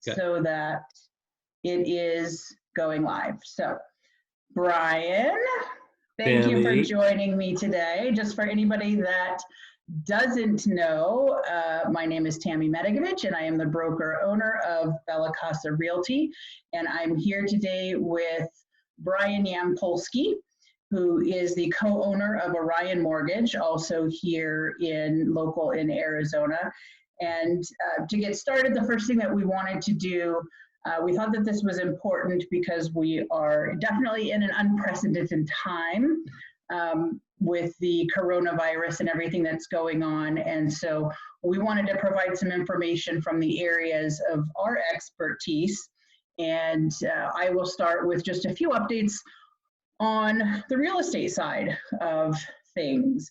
Okay. so that it is going live. So, Brian, thank you for Tammy. joining me today. Just for anybody that doesn't know, my name is Tammy Medigovich, and I am the broker owner of Casa Realty. And I'm here today with Brian Yampolsky, who is the co-owner of Orion Mortgage, also here in Arizona. And to get started, the first thing that we wanted to do, we thought that this was important because we are definitely in an unprecedented time with the coronavirus and everything that's going on. And so we wanted to provide some information from the areas of our expertise. And I will start with just a few updates on the real estate side of things.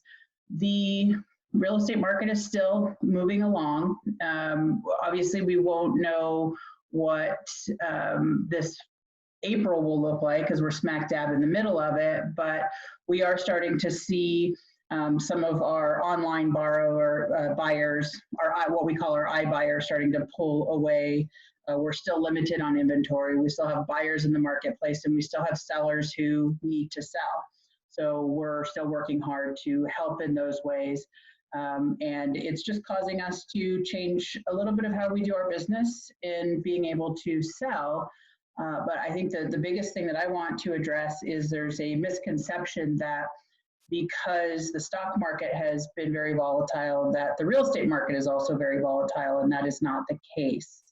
The real estate market is still moving along. Obviously, we won't know what this April will look like because we're smack dab in the middle of it, but we are starting to see some of our online buyers, what we call our iBuyers, starting to pull away. We're still limited on inventory. We still have buyers in the marketplace, and we still have sellers who need to sell. So we're still working hard to help in those ways. And it's just causing us to change a little bit of how we do our business in being able to sell. But I think that the biggest thing that I want to address is there's a misconception that because the stock market has been very volatile, that the real estate market is also very volatile, and that is not the case.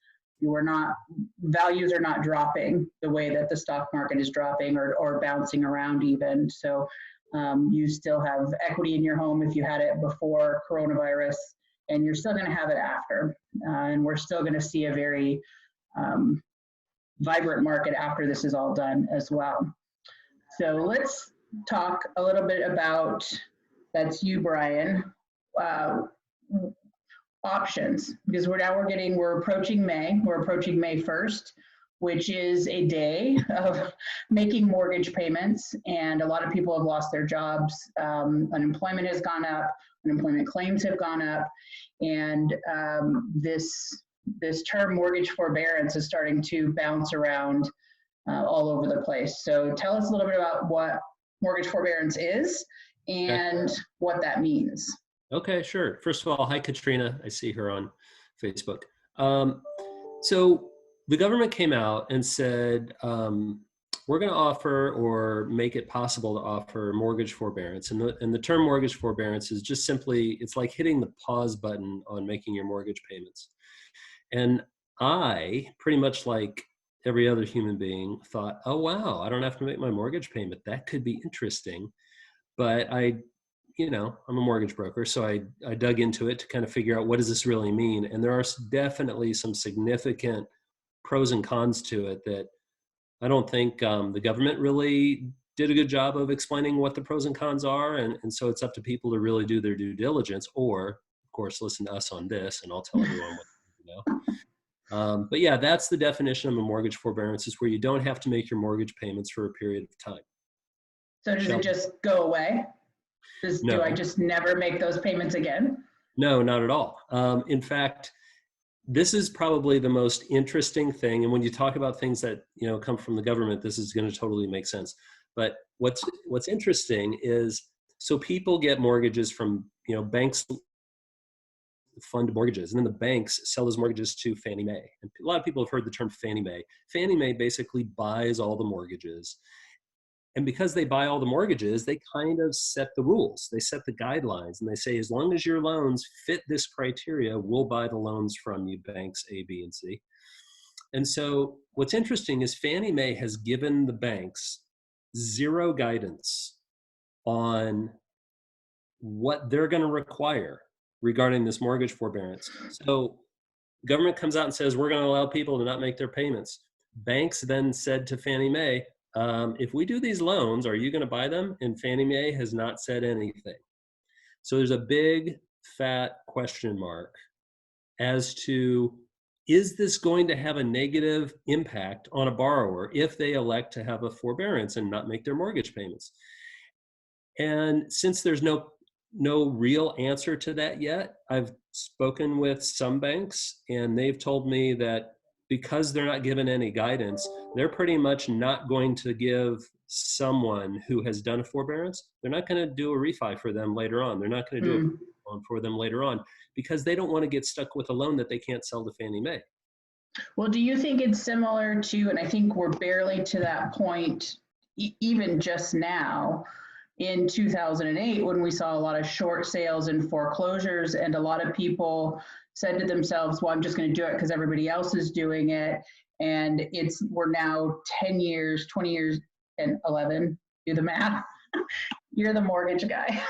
Values are not dropping the way that the stock market is dropping or bouncing around even. So you still have equity in your home if you had it before coronavirus, and you're still going to have it after. And we're still going to see a very vibrant market after this is all done as well. So let's talk a little bit about, that's you, Brian, options, because we're approaching May. We're approaching May 1st, which is a day of making mortgage payments, and a lot of people have lost their jobs. Unemployment has gone up, unemployment claims have gone up, and this term mortgage forbearance is starting to bounce around all over the place. So tell us a little bit about what mortgage forbearance is and what that means. Okay, sure. First of all, hi, Katrina. I see her on Facebook. So the government came out and said, we're going to offer or make it possible to offer mortgage forbearance. And the term mortgage forbearance is just simply, it's like hitting the pause button on making your mortgage payments. And I, pretty much like every other human being, thought, oh, wow, I don't have to make my mortgage payment. That could be interesting. But I'm a mortgage broker, so I dug into it to kind of figure out what does this really mean. And there are definitely some significant pros and cons to it that I don't think the government really did a good job of explaining what the pros and cons are. And so it's up to people to really do their due diligence, or, of course, listen to us on this, and I'll tell everyone what to know. But yeah, that's the definition of a mortgage forbearance, is where you don't have to make your mortgage payments for a period of time. So does it just go away? No. Do I just never make those payments again? No, not at all. In fact, this is probably the most interesting thing. And when you talk about things that come from the government, this is going to totally make sense. But what's interesting is, so people get mortgages from banks fund mortgages, and then the banks sell those mortgages to Fannie Mae. And a lot of people have heard the term Fannie Mae. Fannie Mae basically buys all the mortgages. And because they buy all the mortgages, they kind of set the rules. They set the guidelines, and they say, as long as your loans fit this criteria, we'll buy the loans from you, banks A, B, and C. And so what's interesting is Fannie Mae has given the banks zero guidance on what they're going to require regarding this mortgage forbearance. So government comes out and says, we're going to allow people to not make their payments. Banks then said to Fannie Mae, if we do these loans, are you going to buy them? And Fannie Mae has not said anything. So there's a big fat question mark as to, is this going to have a negative impact on a borrower if they elect to have a forbearance and not make their mortgage payments? And since there's no real answer to that yet, I've spoken with some banks, and they've told me that because they're not given any guidance, they're pretty much not going to give someone who has done a forbearance, they're not going to do a refi for them later on. They're not going to do Mm. a loan for them later on because they don't want to get stuck with a loan that they can't sell to Fannie Mae. Well, do you think it's similar to, and I think we're barely to that point, even just now, in 2008, when we saw a lot of short sales and foreclosures, and a lot of people said to themselves, well, I'm just going to do it because everybody else is doing it. And we're now 10 years, 20 years, and 11, do the math. You're the mortgage guy.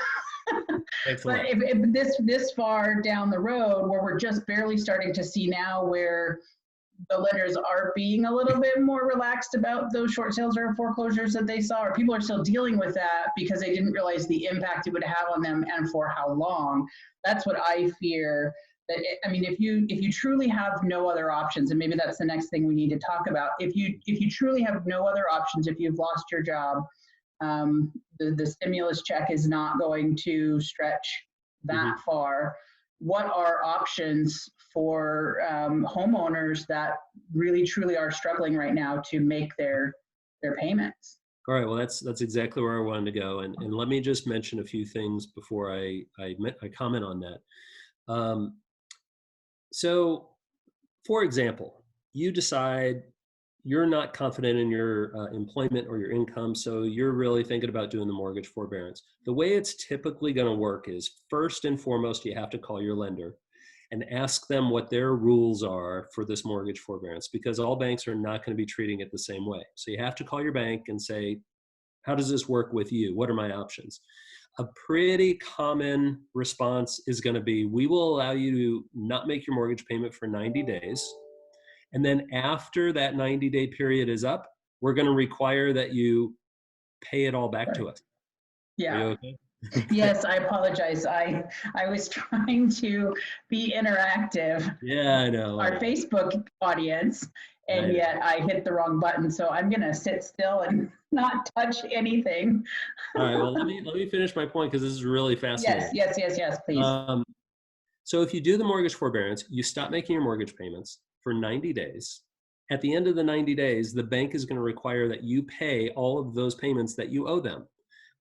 Thanks a But lot. if this far down the road, where we're just barely starting to see now where the lenders are being a little bit more relaxed about those short sales or foreclosures that they saw, or people are still dealing with that because they didn't realize the impact it would have on them and for how long. That's what I fear. That I mean, if you truly have no other options, and maybe that's the next thing we need to talk about. If you truly have no other options, if you've lost your job, the stimulus check is not going to stretch that far. What are options for homeowners that really truly are struggling right now to make their payments? All right, well, that's exactly where I wanted to go. And let me just mention a few things before I comment on that. So, for example, you decide you're not confident in your employment or your income, so you're really thinking about doing the mortgage forbearance. The way it's typically going to work is, first and foremost, you have to call your lender and ask them what their rules are for this mortgage forbearance, because all banks are not going to be treating it the same way. So you have to call your bank and say, how does this work with you? What are my options? A pretty common response is going to be, we will allow you to not make your mortgage payment for 90 days. And then after that 90-day period is up, we're going to require that you pay it all back to us. Yeah. Are you okay? Yes, I apologize. I was trying to be interactive. Yeah, I know. Our Facebook audience, and yet I hit the wrong button. So I'm going to sit still and not touch anything. All right. Well, let me finish my point, because this is really fascinating. Yes, please. So if you do the mortgage forbearance, you stop making your mortgage payments for 90 days. At the end of the 90 days, the bank is going to require that you pay all of those payments that you owe them.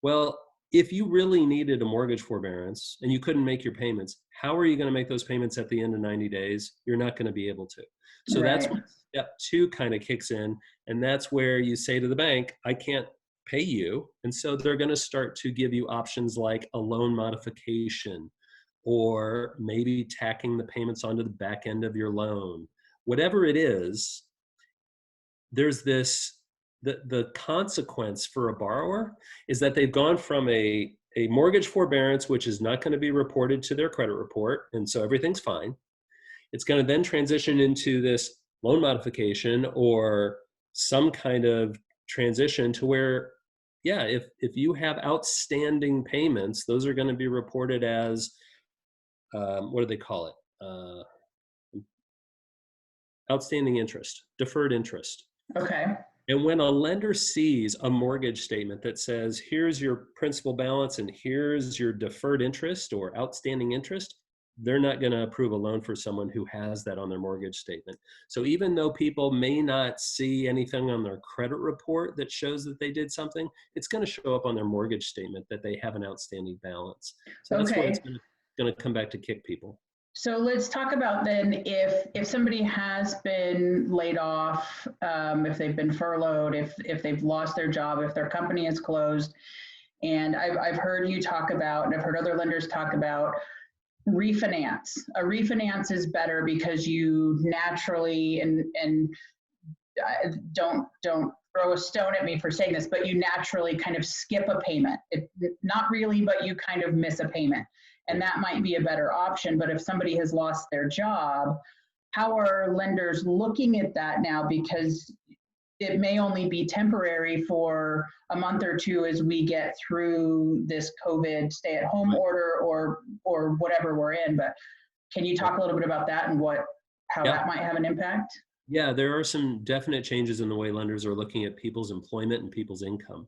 Well, if you really needed a mortgage forbearance and you couldn't make your payments, how are you going to make those payments at the end of 90 days? You're not going to be able to. So that's when step 2 kind of kicks in. And that's where you say to the bank, I can't pay you. And so they're going to start to give you options like a loan modification, or maybe tacking the payments onto the back end of your loan. Whatever it is, there's this, the consequence for a borrower is that they've gone from a mortgage forbearance, which is not going to be reported to their credit report, and so everything's fine. It's going to then transition into this loan modification or some kind of transition to where, yeah, if you have outstanding payments, those are going to be reported as, what do they call it? Outstanding interest, deferred interest. Okay. And when a lender sees a mortgage statement that says, here's your principal balance and here's your deferred interest or outstanding interest, they're not going to approve a loan for someone who has that on their mortgage statement. So even though people may not see anything on their credit report that shows that they did something, it's going to show up on their mortgage statement that they have an outstanding balance. So that's where it's going to come back to kick people. So let's talk about then if somebody has been laid off, if they've been furloughed, if they've lost their job, if their company is closed, and I've heard you talk about, and I've heard other lenders talk about refinance. A refinance is better because you naturally, and don't throw a stone at me for saying this, but you naturally kind of skip a payment. Not really, but you kind of miss a payment. And that might be a better option. But if somebody has lost their job, how are lenders looking at that now? Because it may only be temporary for a month or two as we get through this COVID stay-at-home order or whatever we're in. But can you talk a little bit about that and how that might have an impact? Yeah, there are some definite changes in the way lenders are looking at people's employment and people's income.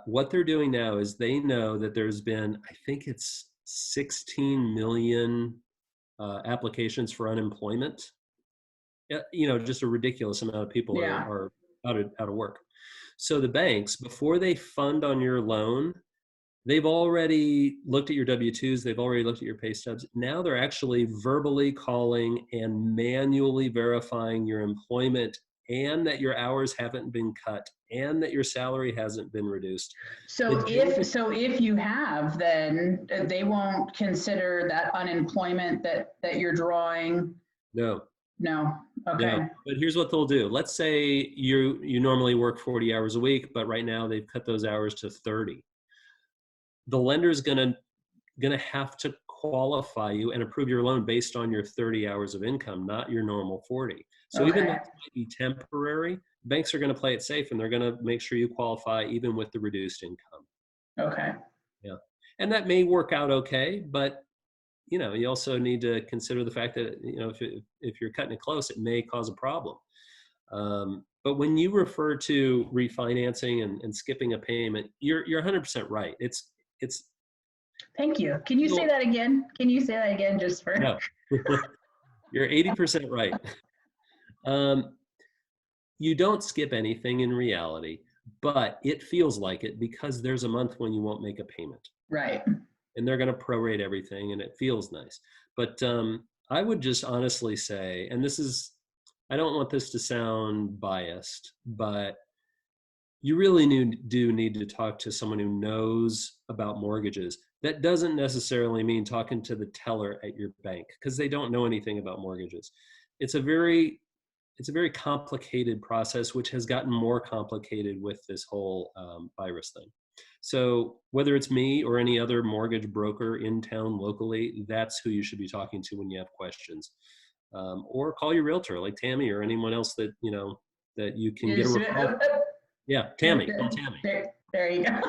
What they're doing now is they know that there's been, I think it's 16 million applications for unemployment just a ridiculous amount of people Yeah. are out of work. So the banks, before they fund on your loan, they've already looked at your W-2s, they've already looked at your pay stubs. Now they're actually verbally calling and manually verifying your employment, and that your hours haven't been cut, and that your salary hasn't been reduced. So The if you have, then they won't consider that unemployment that you're drawing. No, No. no. Okay. But here's what they'll do. Let's say you normally work 40 hours a week, but right now they've cut those hours to 30. The lender's gonna have to qualify you and approve your loan based on your 30 hours of income, not your normal 40. So even though Okay. it might be temporary, banks are going to play it safe, and they're going to make sure you qualify even with the reduced income. Okay. Yeah. And that may work out okay, but you also need to consider the fact that, if you're cutting it close, it may cause a problem. But when you refer to refinancing and skipping a payment, you're 100% right. It's Thank you. Can you say that again? Can you say that again just for? no, you're 80% right. You don't skip anything in reality, but it feels like it because there's a month when you won't make a payment, Right. and they're going to prorate everything, and it feels nice. But I would just honestly say, and I don't want this to sound biased, but you really do need to talk to someone who knows about mortgages. That doesn't necessarily mean talking to the teller at your bank, because they don't know anything about mortgages. It's a very complicated process, which has gotten more complicated with this whole virus thing. So whether it's me or any other mortgage broker in town locally, that's who you should be talking to when you have questions. Or call your realtor, like Tammy, or anyone else that that you can get a referral. Yeah, Tammy. Call Tammy. There you go.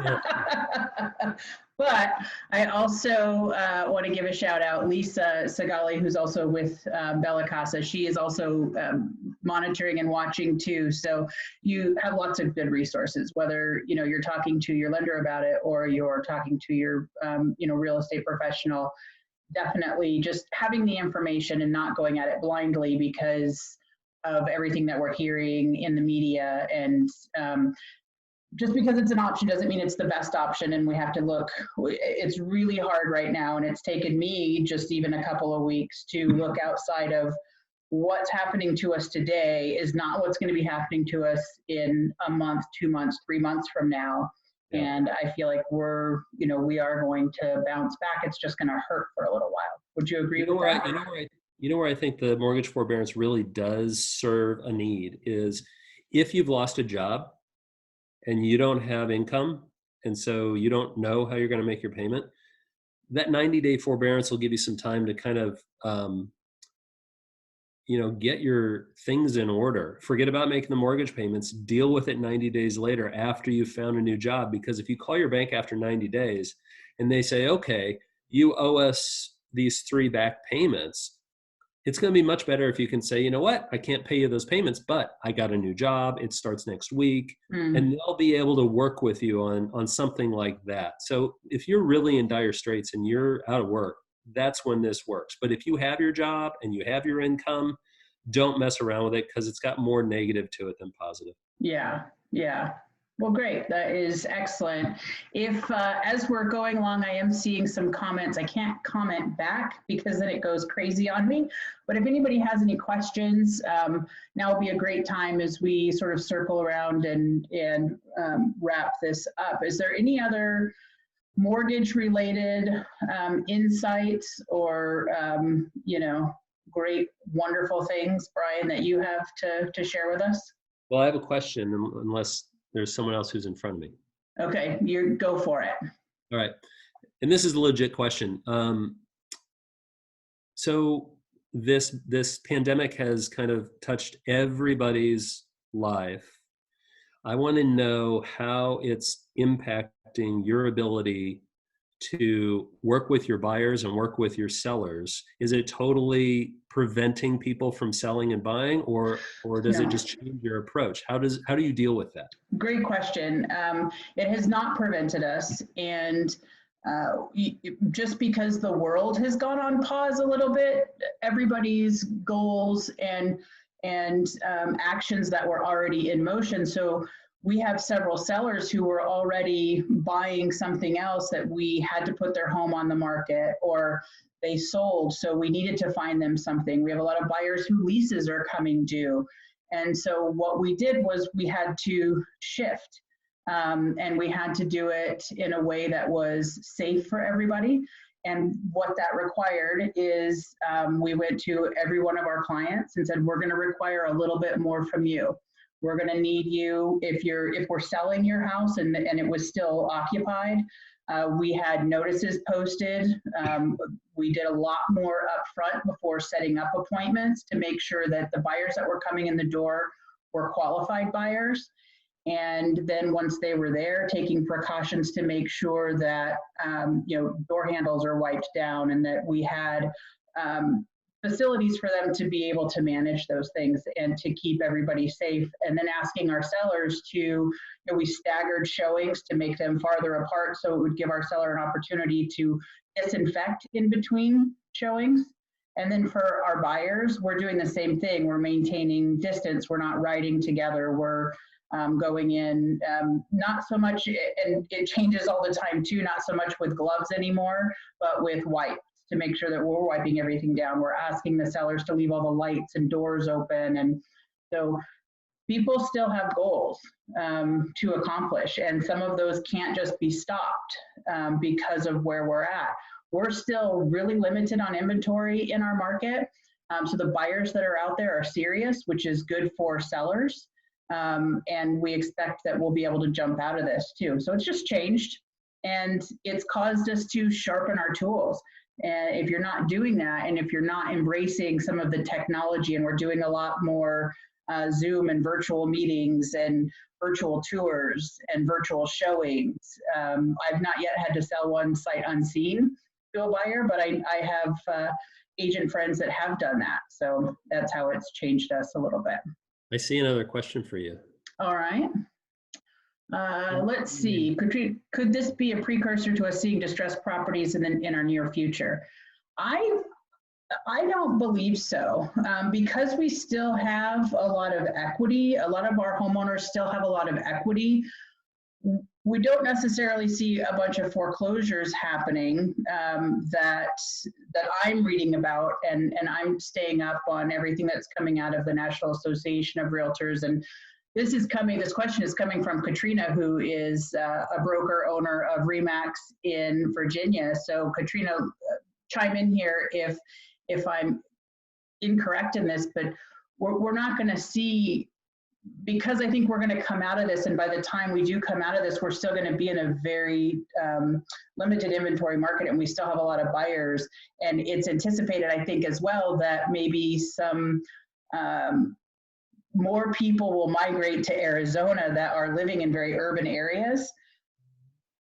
Yeah. But I also want to give a shout out, Lisa Sagali, who's also with Casa. She is also monitoring and watching too. So you have lots of good resources, whether you're talking to your lender about it or you're talking to your real estate professional. Definitely just having the information and not going at it blindly because of everything that we're hearing in the media. And just because it's an option doesn't mean it's the best option, and we have to look. It's really hard right now, and it's taken me just even a couple of weeks to look outside of what's happening to us today is not what's going to be happening to us in a month, 2 months, 3 months from now. Yeah. And I feel like we are going to bounce back. It's just going to hurt for a little while. Would you agree with that? Where I think the mortgage forbearance really does serve a need is if you've lost a job and you don't have income, and so you don't know how you're going to make your payment, that 90-day forbearance will give you some time to kind of get your things in order. Forget about making the mortgage payments. Deal with it 90 days later after you've found a new job. Because if you call your bank after 90 days and they say, okay, you owe us these 3 back payments, it's going to be much better if you can say, you know what, I can't pay you those payments, but I got a new job. It starts next week. And they'll be able to work with you on something like that. So if you're really in dire straits and you're out of work, that's when this works. But if you have your job and you have your income, don't mess around with it, because it's got more negative to it than positive. Yeah. Well, great. That is excellent. If, as we're going along, I am seeing some comments. I can't comment back because then it goes crazy on me. But if anybody has any questions, now would be a great time as we sort of circle around and wrap this up. Is there any other mortgage-related insights or, great, wonderful things, Brian, that you have to share with us? Well, I have a question, unless there's someone else who's in front of me. Okay, you go for it. All right. And this is a legit question. So this pandemic has kind of touched everybody's life. I want to know how it's impacting your ability to work with your buyers and work with your sellers. Is it totally preventing people from selling and buying, or does it just change your approach? How do you deal with that? Great question. It has not prevented us, and Just because the world has gone on pause a little bit, everybody's goals and actions that were already in motion. So we have several sellers who were already buying something else that we had to put their home on the market, or they sold, so we needed to find them something. We have a lot of buyers whose leases are coming due. And so what we did was we had to shift. And we had to do it in a way that was safe for everybody. And what that required is we went to every one of our clients and said, we're going to require a little bit more from you. We're going to need you if we're selling your house and it was still occupied. We had notices posted. We did a lot more upfront before setting up appointments to make sure that the buyers that were coming in the door were qualified buyers. And then once they were there, taking precautions to make sure that door handles are wiped down and that we had facilities for them to be able to manage those things and to keep everybody safe. And then asking our sellers to, we staggered showings to make them farther apart, so it would give our seller an opportunity to disinfect in between showings. And then for our buyers, we're doing the same thing. We're maintaining distance. We're not riding together. We're going in, not so much, and it changes all the time too, not so much with gloves anymore, but with wipes to make sure that we're wiping everything down. We're asking the sellers to leave all the lights and doors open. And so people still have goals to accomplish, and some of those can't just be stopped because of where we're at. We're still really limited on inventory in our market. So the buyers that are out there are serious, which is good for sellers. And we expect that we'll be able to jump out of this too. So it's just changed, and it's caused us to sharpen our tools. And if you're not doing that, and if you're not embracing some of the technology, and we're doing a lot more Zoom and virtual meetings and virtual tours and virtual showings. I've not yet had to sell one sight unseen to a buyer, but I have agent friends that have done that. So that's how it's changed us a little bit. I see another question for you. All right. Let's see. Could this be a precursor to us seeing distressed properties in our near future? I don't believe so, because we still have a lot of equity. A lot of our homeowners still have a lot of equity. We don't necessarily see a bunch of foreclosures happening that I'm reading about, and I'm staying up on everything that's coming out of the National Association of Realtors. And this question is coming from Katrina, who is a broker owner of Remax in Virginia. So Katrina, chime in here if I'm incorrect in this, but we're not going to see, because I think we're going to come out of this, and by the time we do come out of this, we're still going to be in a very limited inventory market, and we still have a lot of buyers. And it's anticipated, I think, as well, that maybe some more people will migrate to Arizona that are living in very urban areas.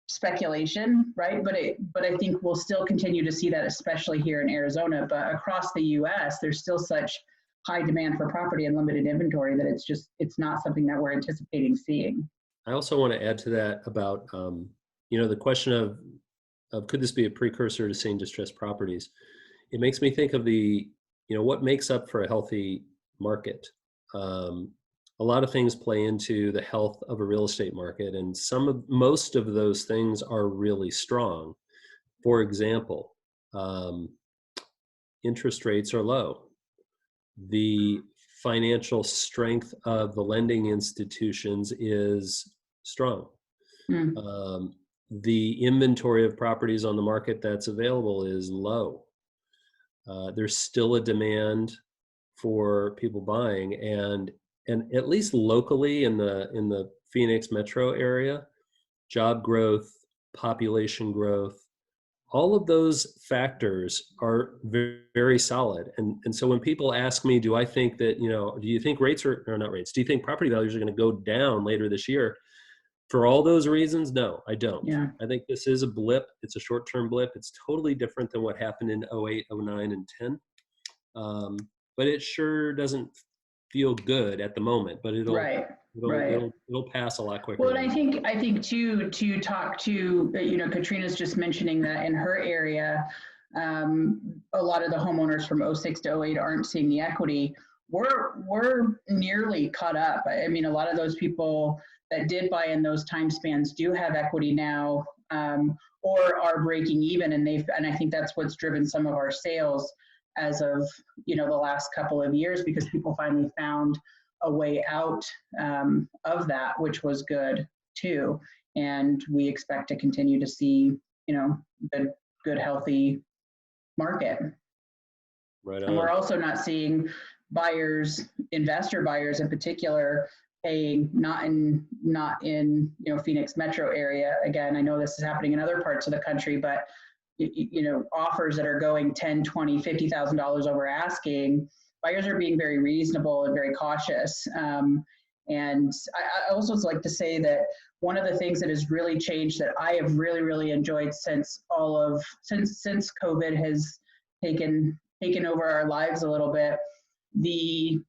Speculation, right? But I think we'll still continue to see that, especially here in Arizona. But across the U.S., there's still such high demand for property and limited inventory that it's not something that we're anticipating seeing. I also want to add to that about the question of could this be a precursor to seeing distressed properties? It makes me think of what makes up for a healthy market. A lot of things play into the health of a real estate market, and most of those things are really strong. For example, interest rates are low. The financial strength of the lending institutions is strong. The inventory of properties on the market that's available is low. There's still a demand for people buying, and at least locally in the Phoenix metro area, job growth, population growth, all of those factors are very, very solid. And so when people ask me, do I think that, do you think rates or not rates, do you think property values are going to go down later this year? For all those reasons, no, I don't. Yeah. I think this is a blip. It's a short-term blip. It's totally different than what happened in 08, 09, and 10. But it sure doesn't feel good at the moment, but Right. It'll pass a lot quicker. Well, and I think too, to talk to, Katrina's just mentioning that in her area, a lot of the homeowners from '06 to '08 aren't seeing the equity. We're nearly caught up. I mean, a lot of those people that did buy in those time spans do have equity now, or are breaking even, and I think that's what's driven some of our sales as of the last couple of years, because people finally found a way out of that, which was good too. And we expect to continue to see, good healthy market. Right on. And we're also not seeing buyers, investor buyers in particular, paying not in Phoenix metro area. Again, I know this is happening in other parts of the country, but offers that are going $10, $20, $50,000 over asking, buyers are being very reasonable and very cautious. And I also like to say that one of the things that has really changed that I have really, really enjoyed since COVID has taken over our lives a little bit, the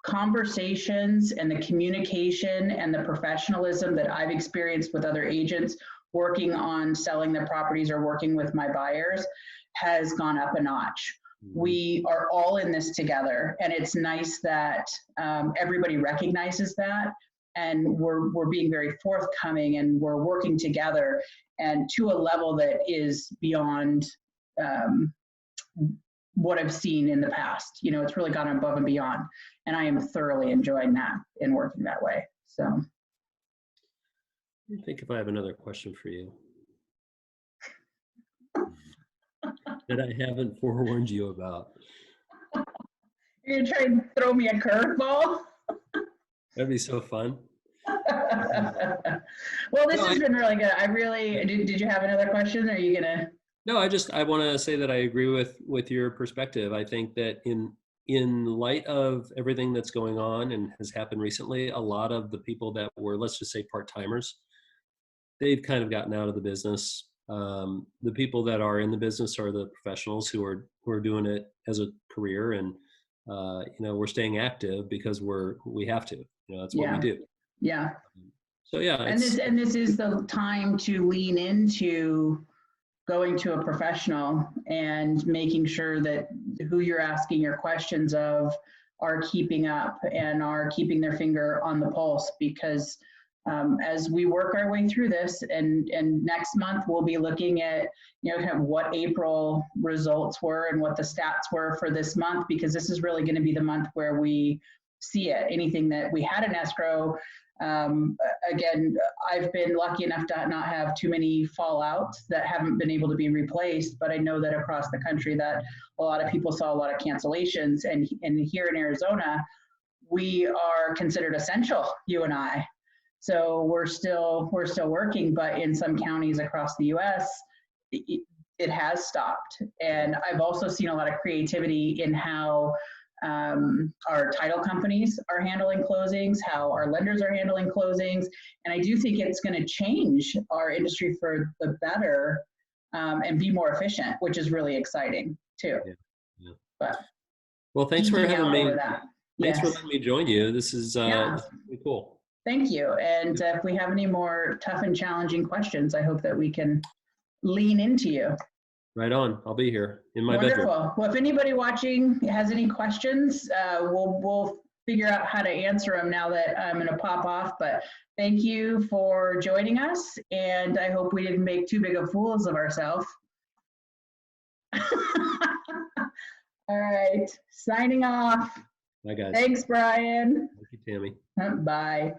conversations and the communication and the professionalism that I've experienced with other agents working on selling their properties or working with my buyers has gone up a notch. We are all in this together, and it's nice that everybody recognizes that, and we're being very forthcoming, and we're working together, and to a level that is beyond what I've seen in the past. It's really gone above and beyond, and I am thoroughly enjoying that and working that way. So, I think if I have another question for you that I haven't forewarned you about. You're gonna try and throw me a curveball? That'd be so fun. Well, this has been really good. I really did. You have another question? Or are you gonna? No, I want to say that I agree with your perspective. I think that in light of everything that's going on and has happened recently, a lot of the people that were, let's just say, part-timers, they've kind of gotten out of the business. The people that are in the business are the professionals who are doing it as a career, and we're staying active because we have to. That's what we do. Yeah. So yeah. And this is the time to lean into going to a professional and making sure that who you're asking your questions of are keeping up and are keeping their finger on the pulse, because as we work our way through this, and next month we'll be looking at kind of what April results were and what the stats were for this month, because this is really going to be the month where we see it. Anything that we had in escrow, again, I've been lucky enough to not have too many fallouts that haven't been able to be replaced, but I know that across the country that a lot of people saw a lot of cancellations, and here in Arizona, we are considered essential, you and I. So we're still working, but in some counties across the U.S., it has stopped. And I've also seen a lot of creativity in how our title companies are handling closings, how our lenders are handling closings. And I do think it's going to change our industry for the better, and be more efficient, which is really exciting too. Yeah. But well, thanks for having me. Thanks for letting me join you. This is pretty cool. Thank you. And if we have any more tough and challenging questions, I hope that we can lean into you. Right on. I'll be here in my bedroom. Wonderful. Well, if anybody watching has any questions, we'll figure out how to answer them now that I'm going to pop off. But thank you for joining us, and I hope we didn't make too big of fools of ourselves. All right. Signing off. Bye, guys. Thanks, Brian. Thank you, Tammy. Bye.